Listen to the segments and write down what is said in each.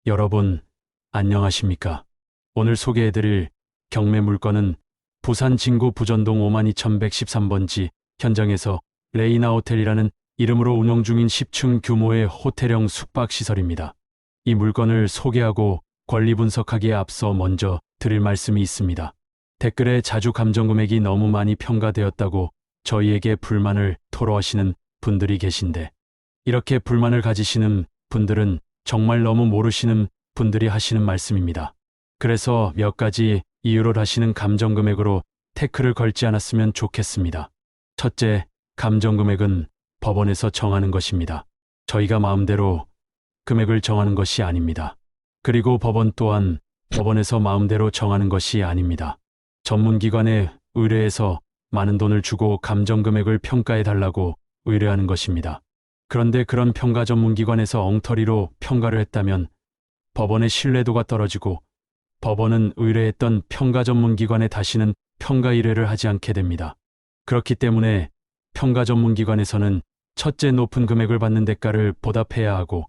여러분, 안녕하십니까? 오늘 소개해드릴 경매 물건은 부산 진구 부전동 52,113번지 현장에서 레이나 호텔이라는 이름으로 운영 중인 10층 규모의 호텔형 숙박시설입니다. 이 물건을 소개하고 권리 분석하기에 앞서 먼저 드릴 말씀이 있습니다. 댓글에 자주 감정 금액이 너무 많이 평가되었다고 저희에게 불만을 토로하시는 분들이 계신데, 이렇게 불만을 가지시는 분들은 정말 너무 모르시는 분들이 하시는 말씀입니다. 그래서 몇 가지 이유를 하시는 감정 금액으로 태클을 걸지 않았으면 좋겠습니다. 첫째, 감정 금액은 법원에서 정하는 것입니다. 저희가 마음대로 금액을 정하는 것이 아닙니다. 그리고 법원 또한 법원에서 마음대로 정하는 것이 아닙니다. 전문기관에 의뢰해서 많은 돈을 주고 감정 금액을 평가해 달라고 의뢰하는 것입니다. 그런데 그런 평가 전문기관에서 엉터리로 평가를 했다면 법원의 신뢰도가 떨어지고 법원은 의뢰했던 평가 전문기관에 다시는 평가 의뢰를 하지 않게 됩니다. 그렇기 때문에 평가 전문기관에서는 첫째, 높은 금액을 받는 대가를 보답해야 하고,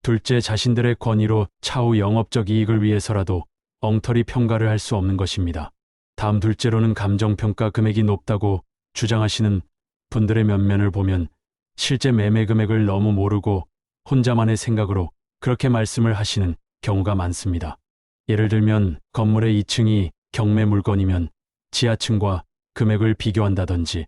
둘째, 자신들의 권위로 차후 영업적 이익을 위해서라도 엉터리 평가를 할 수 없는 것입니다. 다음 둘째로는 감정평가 금액이 높다고 주장하시는 분들의 면면을 보면 실제 매매 금액을 너무 모르고 혼자만의 생각으로 그렇게 말씀을 하시는 경우가 많습니다. 예를 들면 건물의 2층이 경매 물건이면 지하층과 금액을 비교한다든지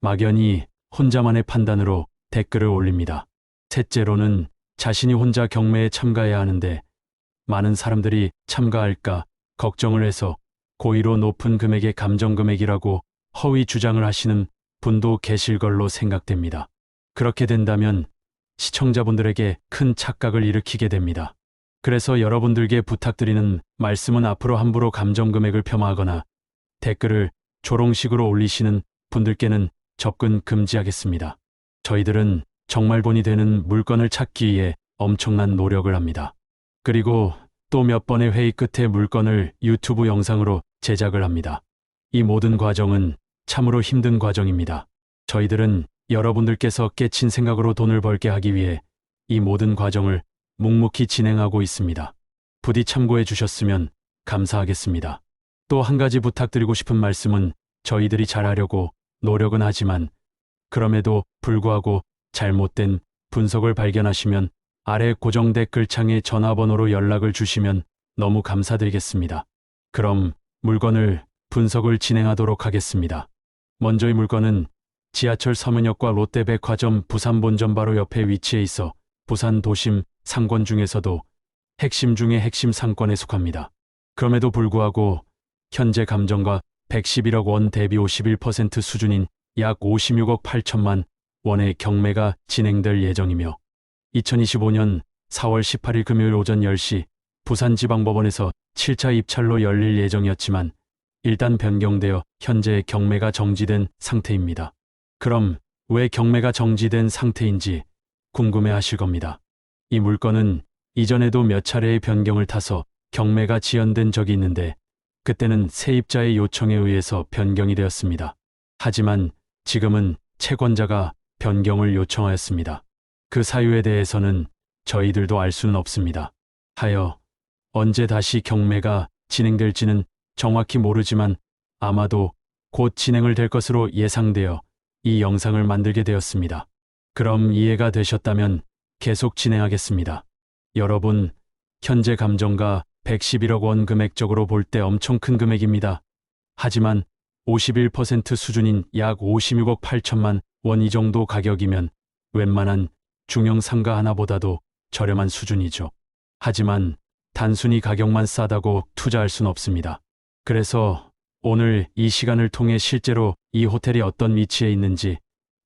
막연히 혼자만의 판단으로 댓글을 올립니다. 셋째로는 자신이 혼자 경매에 참가해야 하는데 많은 사람들이 참가할까 걱정을 해서 고의로 높은 금액의 감정 금액이라고 허위 주장을 하시는 분도 계실 걸로 생각됩니다. 그렇게 된다면 시청자분들에게 큰 착각을 일으키게 됩니다. 그래서 여러분들께 부탁드리는 말씀은 앞으로 함부로 감정 금액을 폄하하거나 댓글을 조롱식으로 올리시는 분들께는 접근 금지하겠습니다. 저희들은 정말 본이 되는 물건을 찾기 위해 엄청난 노력을 합니다. 그리고 또 몇 번의 회의 끝에 물건을 유튜브 영상으로 제작을 합니다. 이 모든 과정은 참으로 힘든 과정입니다. 저희들은 여러분들께서 깨친 생각으로 돈을 벌게 하기 위해 이 모든 과정을 묵묵히 진행하고 있습니다. 부디 참고해 주셨으면 감사하겠습니다. 또 한 가지 부탁드리고 싶은 말씀은, 저희들이 잘하려고 노력은 하지만 그럼에도 불구하고 잘못된 분석을 발견하시면 아래 고정 댓글창에 전화번호로 연락을 주시면 너무 감사드리겠습니다. 그럼 물건을 분석을 진행하도록 하겠습니다. 먼저 이 물건은 지하철 서면역과 롯데백화점 부산 본점 바로 옆에 위치해 있어 부산 도심 상권 중에서도 핵심 중의 핵심 상권에 속합니다. 그럼에도 불구하고 현재 감정가 111억 원 대비 51% 수준인 약 56억 8천만 원의 경매가 진행될 예정이며 2025년 4월 18일 금요일 오전 10시 부산지방법원에서 7차 입찰로 열릴 예정이었지만 일단 변경되어 현재 경매가 정지된 상태입니다. 그럼 왜 경매가 정지된 상태인지 궁금해 하실 겁니다. 이 물건은 이전에도 몇 차례의 변경을 타서 경매가 지연된 적이 있는데 그때는 세입자의 요청에 의해서 변경이 되었습니다. 하지만 지금은 채권자가 변경을 요청하였습니다. 그 사유에 대해서는 저희들도 알 수는 없습니다. 하여 언제 다시 경매가 진행될지는 정확히 모르지만 아마도 곧 진행을 될 것으로 예상되어 이 영상을 만들게 되었습니다. 그럼 이해가 되셨다면 계속 진행하겠습니다. 여러분, 현재 감정가 111억 원 금액적으로 볼 때 엄청 큰 금액입니다. 하지만 51% 수준인 약 56억 8천만 원 이 정도 가격이면 웬만한 중형 상가 하나보다도 저렴한 수준이죠. 하지만 단순히 가격만 싸다고 투자할 순 없습니다. 그래서 오늘 이 시간을 통해 실제로 이 호텔이 어떤 위치에 있는지,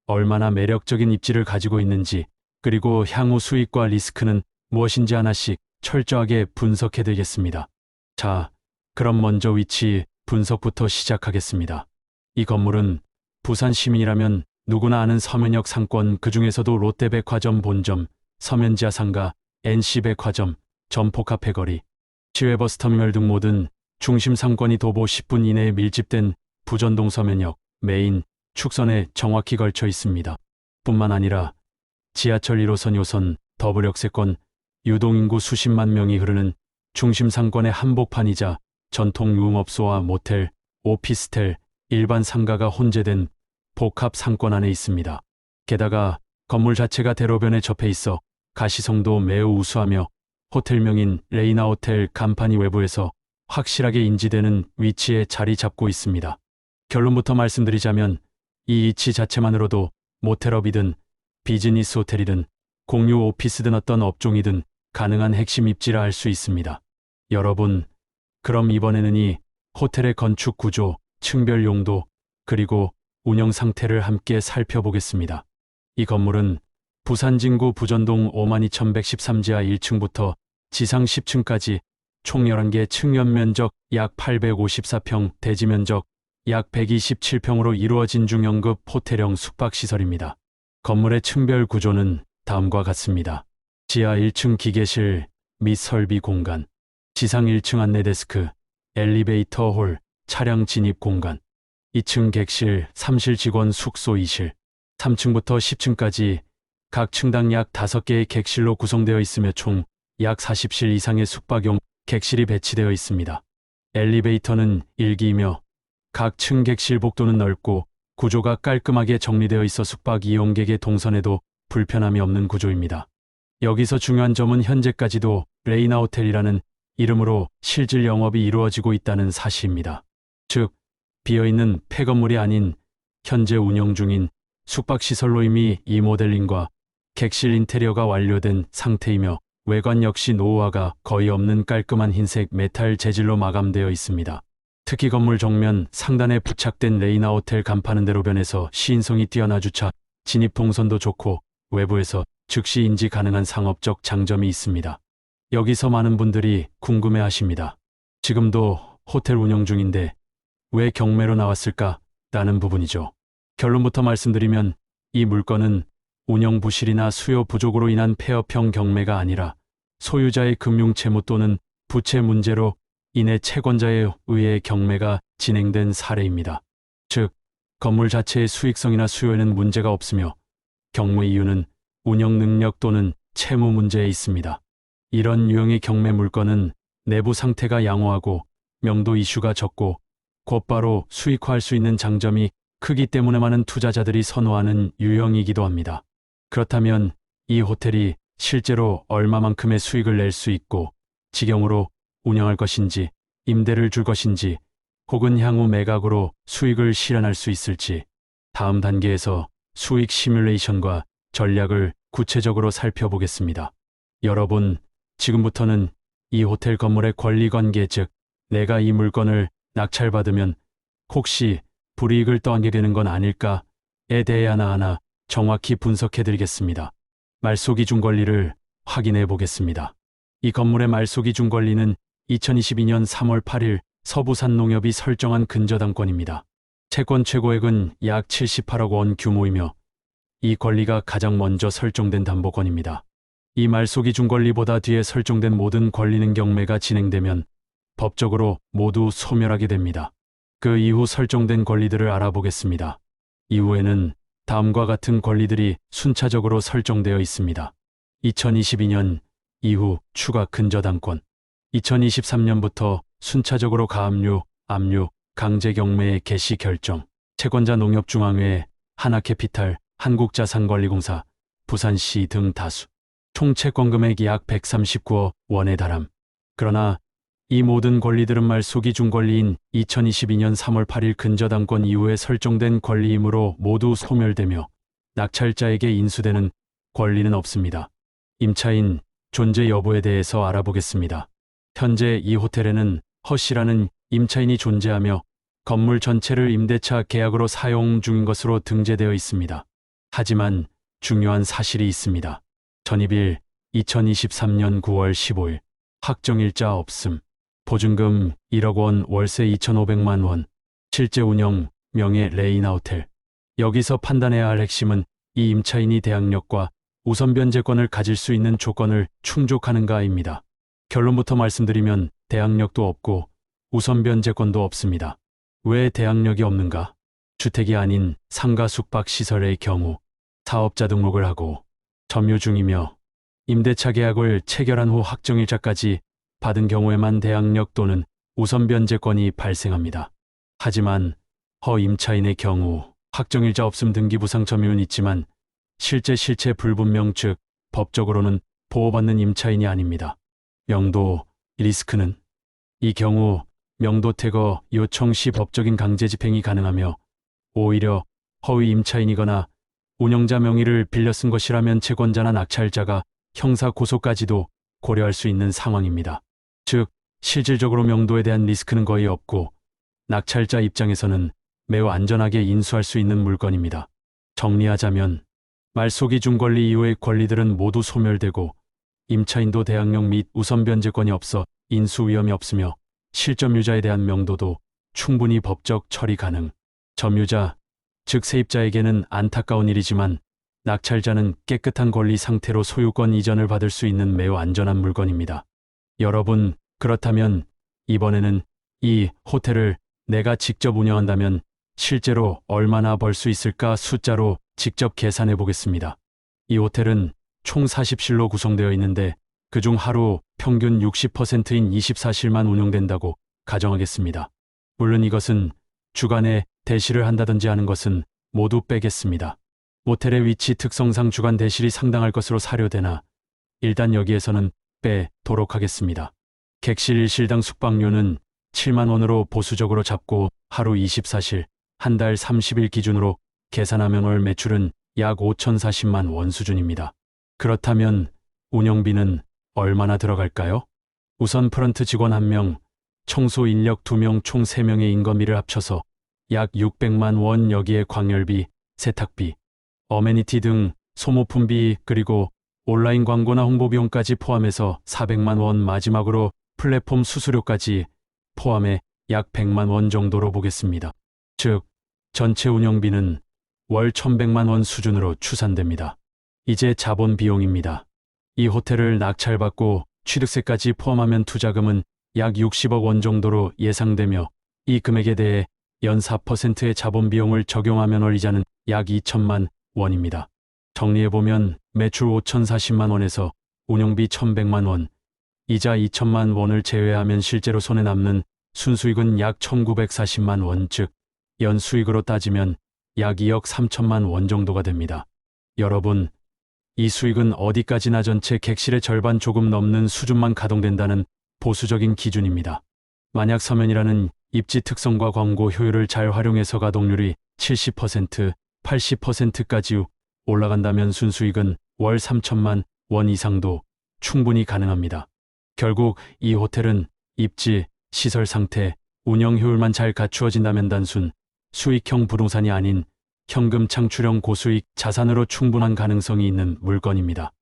얼마나 매력적인 입지를 가지고 있는지, 그리고 향후 수익과 리스크는 무엇인지 하나씩 철저하게 분석해 드리겠습니다. 자, 그럼 먼저 위치 분석부터 시작하겠습니다. 이 건물은 부산 시민이라면 누구나 아는 서면역 상권, 그 중에서도 롯데백화점 본점, 서면지하상가, NC백화점, 점포카페거리, 시외버스터미널 등 모든 중심 상권이 도보 10분 이내에 밀집된 부전동 서면역, 메인, 축선에 정확히 걸쳐 있습니다. 뿐만 아니라 지하철 1호선, 2호선, 더블역세권, 유동인구 수십만 명이 흐르는 중심 상권의 한복판이자 전통 유흥업소와 모텔, 오피스텔, 일반 상가가 혼재된 복합 상권 안에 있습니다. 게다가 건물 자체가 대로변에 접해 있어 가시성도 매우 우수하며 호텔명인 레이나 호텔 간판이 외부에서 확실하게 인지되는 위치에 자리 잡고 있습니다. 결론부터 말씀드리자면 이 위치 자체만으로도 모텔업이든 비즈니스 호텔이든 공유 오피스든 어떤 업종이든 가능한 핵심 입지라 할 수 있습니다. 여러분, 그럼 이번에는 이 호텔의 건축 구조, 층별 용도, 그리고 운영 상태를 함께 살펴보겠습니다. 이 건물은 부산 진구 부전동 52,113지하 1층부터 지상 10층까지 총 11개 층 연면적 약 854평, 대지 면적 약 127평으로 이루어진 중형급 호텔형 숙박시설입니다. 건물의 층별 구조는 다음과 같습니다. 지하 1층 기계실 및 설비 공간, 지상 1층 안내데스크, 엘리베이터 홀, 차량 진입 공간, 2층 객실, 3실 직원 숙소 2실, 3층부터 10층까지 각 층당 약 5개의 객실로 구성되어 있으며 총 약 40실 이상의 숙박용 객실이 배치되어 있습니다. 엘리베이터는 1기이며 각 층 객실 복도는 넓고 구조가 깔끔하게 정리되어 있어 숙박 이용객의 동선에도 불편함이 없는 구조입니다. 여기서 중요한 점은 현재까지도 레이나 호텔이라는 이름으로 실질 영업이 이루어지고 있다는 사실입니다. 즉, 비어있는 폐건물이 아닌 현재 운영 중인 숙박시설로 이미 리모델링과 객실 인테리어가 완료된 상태이며 외관 역시 노후화가 거의 없는 깔끔한 흰색 메탈 재질로 마감되어 있습니다. 특히 건물 정면 상단에 부착된 레이나 호텔 간판은 대로변에서 시인성이 뛰어나 주차, 진입 동선도 좋고 외부에서 즉시 인지 가능한 상업적 장점이 있습니다. 여기서 많은 분들이 궁금해하십니다. 지금도 호텔 운영 중인데 왜 경매로 나왔을까? 라는 부분이죠. 결론부터 말씀드리면 이 물건은 운영 부실이나 수요 부족으로 인한 폐업형 경매가 아니라 소유자의 금융 채무 또는 부채 문제로 인해 채권자에 의해 경매가 진행된 사례입니다. 즉, 건물 자체의 수익성이나 수요에는 문제가 없으며 경매 이유는 운영 능력 또는 채무 문제에 있습니다. 이런 유형의 경매 물건은 내부 상태가 양호하고 명도 이슈가 적고 곧바로 수익화할 수 있는 장점이 크기 때문에 많은 투자자들이 선호하는 유형이기도 합니다. 그렇다면 이 호텔이 실제로 얼마만큼의 수익을 낼 수 있고 직영으로 운영할 것인지, 임대를 줄 것인지, 혹은 향후 매각으로 수익을 실현할 수 있을지 다음 단계에서 수익 시뮬레이션과 전략을 구체적으로 살펴보겠습니다. 여러분, 지금부터는 이 호텔 건물의 권리관계, 즉 내가 이 물건을 낙찰받으면 혹시 불이익을 떠안게 되는 건 아닐까에 대해 하나하나 정확히 분석해드리겠습니다. 말소기준 권리를 확인해 보겠습니다. 이 건물의 말소기준 권리는 2022년 3월 8일 서부산농협이 설정한 근저당권입니다. 채권 최고액은 약 78억 원 규모이며 이 권리가 가장 먼저 설정된 담보권입니다. 이 말소기준 권리보다 뒤에 설정된 모든 권리는 경매가 진행되면 법적으로 모두 소멸하게 됩니다. 그 이후 설정된 권리들을 알아보겠습니다. 이후에는 다음과 같은 권리들이 순차적으로 설정되어 있습니다. 2022년 이후 추가 근저당권, 2023년부터 순차적으로 가압류, 압류, 강제 경매의 개시 결정, 채권자 농협중앙회, 하나캐피탈, 한국자산관리공사, 부산시 등 다수, 총 채권금액 약 139억 원에 달함. 그러나 이 모든 권리들은 말소기준 권리인 2022년 3월 8일 근저당권 이후에 설정된 권리이므로 모두 소멸되며 낙찰자에게 인수되는 권리는 없습니다. 임차인 존재 여부에 대해서 알아보겠습니다. 현재 이 호텔에는 허씨라는 임차인이 존재하며 건물 전체를 임대차 계약으로 사용 중인 것으로 등재되어 있습니다. 하지만 중요한 사실이 있습니다. 전입일 2023년 9월 15일 확정일자 없음, 보증금 1억 원, 월세 2,500만 원, 실제 운영 명예 레이나 호텔. 여기서 판단해야 할 핵심은 이 임차인이 대항력과 우선 변제권을 가질 수 있는 조건을 충족하는가입니다. 결론부터 말씀드리면 대항력도 없고 우선 변제권도 없습니다. 왜 대항력이 없는가? 주택이 아닌 상가 숙박 시설의 경우 사업자 등록을 하고 점유 중이며 임대차 계약을 체결한 후 확정일자까지 받은 경우에만 대항력 또는 우선 변제권이 발생합니다. 하지만 허임차인의 경우 확정일자 없음 등기 부상 점유는 있지만 실체 불분명 즉 법적으로는 보호받는 임차인이 아닙니다. 명도 리스크는 이 경우 명도 퇴거 요청 시 법적인 강제 집행이 가능하며 오히려 허위 임차인이거나 운영자 명의를 빌려 쓴 것이라면 채권자나 낙찰자가 형사 고소까지도 고려할 수 있는 상황입니다. 즉 실질적으로 명도에 대한 리스크는 거의 없고 낙찰자 입장에서는 매우 안전하게 인수할 수 있는 물건입니다. 정리하자면 말소기 중권리 이후의 권리들은 모두 소멸되고 임차인도 대항력 및 우선 변제권이 없어 인수 위험이 없으며 실점유자에 대한 명도도 충분히 법적 처리 가능. 점유자, 즉 세입자에게는 안타까운 일이지만 낙찰자는 깨끗한 권리 상태로 소유권 이전을 받을 수 있는 매우 안전한 물건입니다. 여러분, 그렇다면 이번에는 이 호텔을 내가 직접 운영한다면 실제로 얼마나 벌 수 있을까 숫자로 직접 계산해 보겠습니다. 이 호텔은 총 40실로 구성되어 있는데 그중 하루 평균 60%인 24실만 운영된다고 가정하겠습니다. 물론 이것은 주간에 대시를 한다든지 하는 것은 모두 빼겠습니다. 모텔의 위치 특성상 주간 대실이 상당할 것으로 사료되나 일단 여기에서는 빼도록 하겠습니다. 객실 1실당 숙박료는 7만 원으로 보수적으로 잡고 하루 24실, 한 달 30일 기준으로 계산하면 월 매출은 약 5,040만 원 수준입니다. 그렇다면 운영비는 얼마나 들어갈까요? 우선 프런트 직원 1명, 청소 인력 2명 총 3명의 인건비를 합쳐서 약 600만 원, 여기에 광열비, 세탁비, 어메니티 등 소모품비 그리고 온라인 광고나 홍보비용까지 포함해서 400만 원, 마지막으로 플랫폼 수수료까지 포함해 약 100만 원 정도로 보겠습니다. 즉 전체 운영비는 월 1,100만 원 수준으로 추산됩니다. 이제 자본 비용입니다. 이 호텔을 낙찰받고 취득세까지 포함하면 투자금은 약 60억 원 정도로 예상되며 이 금액에 대해 연 4%의 자본 비용을 적용하면 월 이자는 약 2천만 원입니다. 정리해보면 매출 5,040만 원에서 운영비 1,100만 원, 이자 2천만 원을 제외하면 실제로 손에 남는 순수익은 약 1,940만 원, 즉 연수익으로 따지면 약 2억 3천만 원 정도가 됩니다. 여러분, 이 수익은 어디까지나 전체 객실의 절반 조금 넘는 수준만 가동된다는 보수적인 기준입니다. 만약 서면이라는 입지 특성과 광고 효율을 잘 활용해서 가동률이 70%, 80%까지 올라간다면 순수익은 월 3천만 원 이상도 충분히 가능합니다. 결국 이 호텔은 입지, 시설 상태, 운영 효율만 잘 갖추어진다면 단순 수익형 부동산이 아닌 현금 창출형 고수익 자산으로 충분한 가능성이 있는 물건입니다.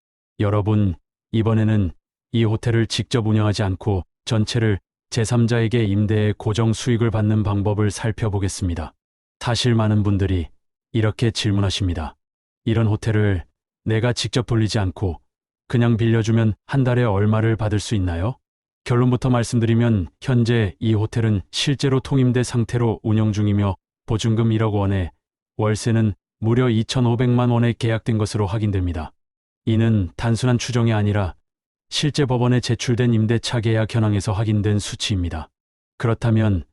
여러분, 이번에는 이 호텔을 직접 운영하지 않고 전체를 제3자에게 임대해 고정 수익을 받는 방법을 살펴보겠습니다. 사실 많은 분들이 이렇게 질문하십니다. 이런 호텔을 내가 직접 돌리지 않고 그냥 빌려주면 한 달에 얼마를 받을 수 있나요? 결론부터 말씀드리면 현재 이 호텔은 실제로 통임대 상태로 운영 중이며 보증금 1억 원에 월세는 무려 2,500만 원에 계약된 것으로 확인됩니다. 이는 단순한 추정이 아니라 실제 법원에 제출된 임대차 계약 현황에서 확인된 수치입니다. 그렇다면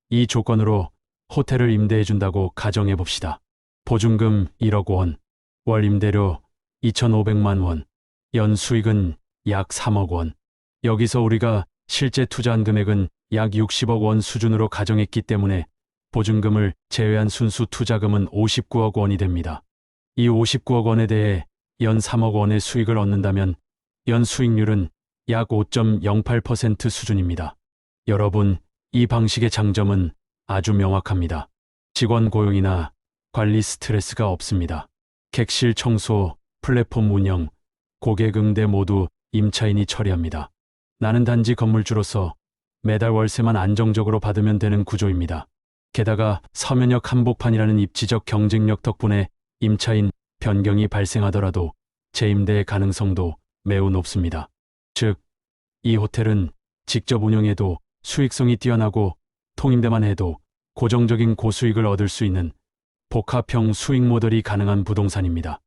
이 조건으로 호텔을 임대해준다고 가정해 봅시다. 보증금 1억 원, 월 임대료 2,500만 원, 연 수익은 약 3억 원. 여기서 우리가 실제 투자한 금액은 약 60억 원 수준으로 가정했기 때문에 보증금을 제외한 순수 투자금은 59억 원이 됩니다. 이 59억 원에 대해 연 3억 원의 수익을 얻는다면 연 수익률은 약 5.08% 수준입니다. 여러분, 이 방식의 장점은 아주 명확합니다. 직원 고용이나 관리 스트레스가 없습니다. 객실 청소, 플랫폼 운영, 고객 응대 모두 임차인이 처리합니다. 나는 단지 건물주로서 매달 월세만 안정적으로 받으면 되는 구조입니다. 게다가 서면역 한복판이라는 입지적 경쟁력 덕분에 임차인 변경이 발생하더라도 재임대의 가능성도 매우 높습니다. 즉, 이 호텔은 직접 운영해도 수익성이 뛰어나고 통임대만 해도 고정적인 고수익을 얻을 수 있는 복합형 수익 모델이 가능한 부동산입니다.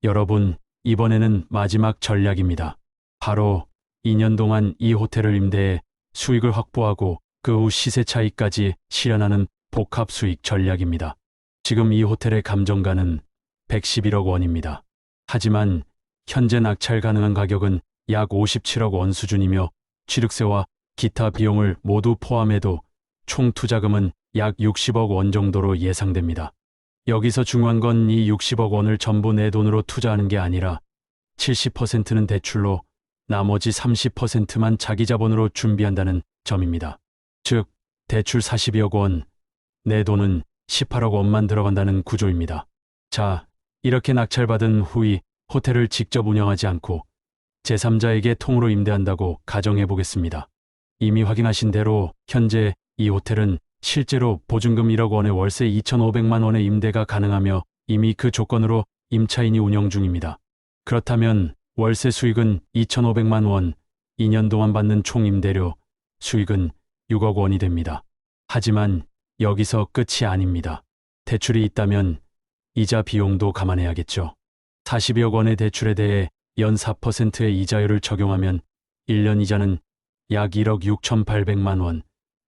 여러분, 이번에는 마지막 전략입니다. 바로 2년 동안 이 호텔을 임대해 수익을 확보하고 그 후 시세 차익까지 실현하는 복합 수익 전략입니다. 지금 이 호텔의 감정가는 111억 원입니다. 하지만 현재 낙찰 가능한 가격은 약 57억 원 수준이며 취득세와 기타 비용을 모두 포함해도 총 투자금은 약 60억 원 정도로 예상됩니다. 여기서 중요한 건 이 60억 원을 전부 내 돈으로 투자하는 게 아니라 70%는 대출로 나머지 30%만 자기 자본으로 준비한다는 점입니다. 즉, 대출 42억 원, 내 돈은 18억 원만 들어간다는 구조입니다. 자, 이렇게 낙찰받은 후이 호텔을 직접 운영하지 않고 제3자에게 통으로 임대한다고 가정해 보겠습니다. 이미 확인하신 대로 현재 이 호텔은 실제로 보증금 1억 원에 월세 2,500만 원의 임대가 가능하며 이미 그 조건으로 임차인이 운영 중입니다. 그렇다면 월세 수익은 2,500만 원, 2년 동안 받는 총 임대료 수익은 6억 원이 됩니다. 하지만 여기서 끝이 아닙니다. 대출이 있다면 이자 비용도 감안해야겠죠. 42억 원의 대출에 대해 연 4%의 이자율을 적용하면 1년 이자는 약 1억 6,800만 원,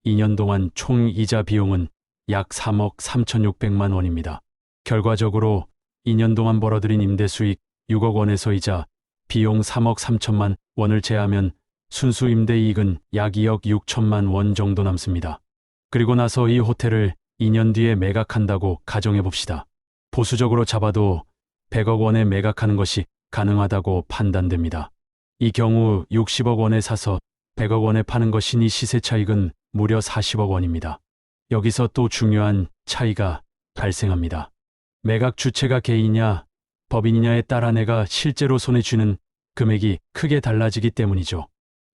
2년 동안 총 이자 비용은 약 3억 3,600만 원입니다. 결과적으로 2년 동안 벌어들인 임대 수익 6억 원에서 이자, 비용 3억 3천만 원을 제하면 순수 임대 이익은 약 2억 6천만 원 정도 남습니다. 그리고 나서 이 호텔을 2년 뒤에 매각한다고 가정해 봅시다. 보수적으로 잡아도 100억 원에 매각하는 것이 가능하다고 판단됩니다. 이 경우 60억 원에 사서 100억 원에 파는 것이니 시세 차익은 무려 40억 원입니다. 여기서 또 중요한 차이가 발생합니다. 매각 주체가 개인이냐 법인이냐에 따라 내가 실제로 손에 쥐는 금액이 크게 달라지기 때문이죠.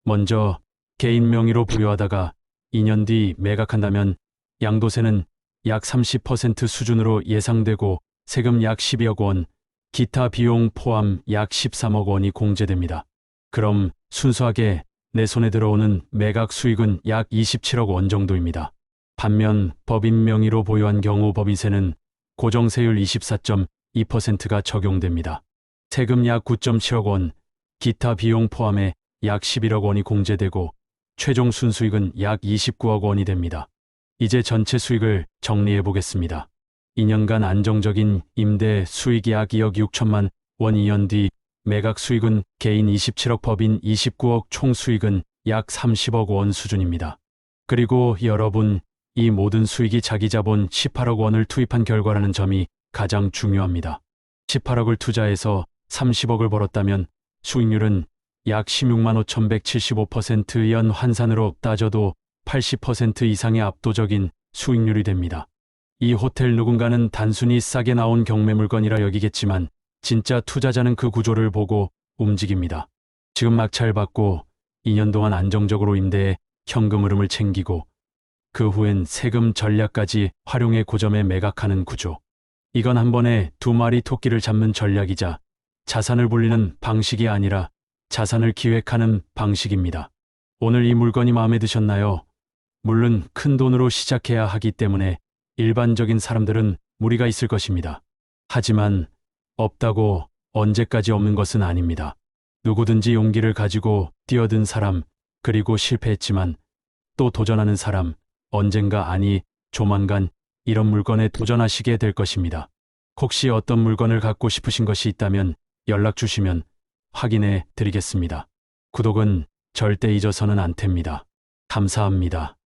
먼저 개인 명의로 부여하다가 2년 뒤 매각한다면 양도세는 약 30% 수준으로 예상되고 세금 약 12억 원, 기타 비용 포함 약 13억 원이 공제됩니다. 그럼 순수하게 내 손에 들어오는 매각 수익은 약 27억 원 정도입니다. 반면 법인 명의로 보유한 경우 법인세는 고정세율 24.2%가 적용됩니다. 세금 약 9.7억 원, 기타 비용 포함해 약 11억 원이 공제되고 최종 순수익은 약 29억 원이 됩니다. 이제 전체 수익을 정리해 보겠습니다. 2년간 안정적인 임대 수익이 약 2억 6천만 원, 2년 뒤 매각 수익은 개인 27억, 법인 29억, 총 수익은 약 30억 원 수준입니다. 그리고 여러분, 이 모든 수익이 자기 자본 18억 원을 투입한 결과라는 점이 가장 중요합니다. 18억을 투자해서 30억을 벌었다면 수익률은 약 16만 5,175%, 연 환산으로 따져도 80% 이상의 압도적인 수익률이 됩니다. 이 호텔 누군가는 단순히 싸게 나온 경매 물건이라 여기겠지만 진짜 투자자는 그 구조를 보고 움직입니다. 지금 낙찰받고 2년 동안 안정적으로 임대해 현금 흐름을 챙기고 그 후엔 세금 전략까지 활용해 고점에 매각하는 구조. 이건 한 번에 두 마리 토끼를 잡는 전략이자 자산을 불리는 방식이 아니라 자산을 기획하는 방식입니다. 오늘 이 물건이 마음에 드셨나요? 물론 큰 돈으로 시작해야 하기 때문에 일반적인 사람들은 무리가 있을 것입니다. 하지만 없다고 언제까지 없는 것은 아닙니다. 누구든지 용기를 가지고 뛰어든 사람, 그리고 실패했지만 또 도전하는 사람, 언젠가 아니 조만간 이런 물건에 도전하시게 될 것입니다. 혹시 어떤 물건을 갖고 싶으신 것이 있다면 연락 주시면 확인해 드리겠습니다. 구독은 절대 잊어서는 안 됩니다. 감사합니다.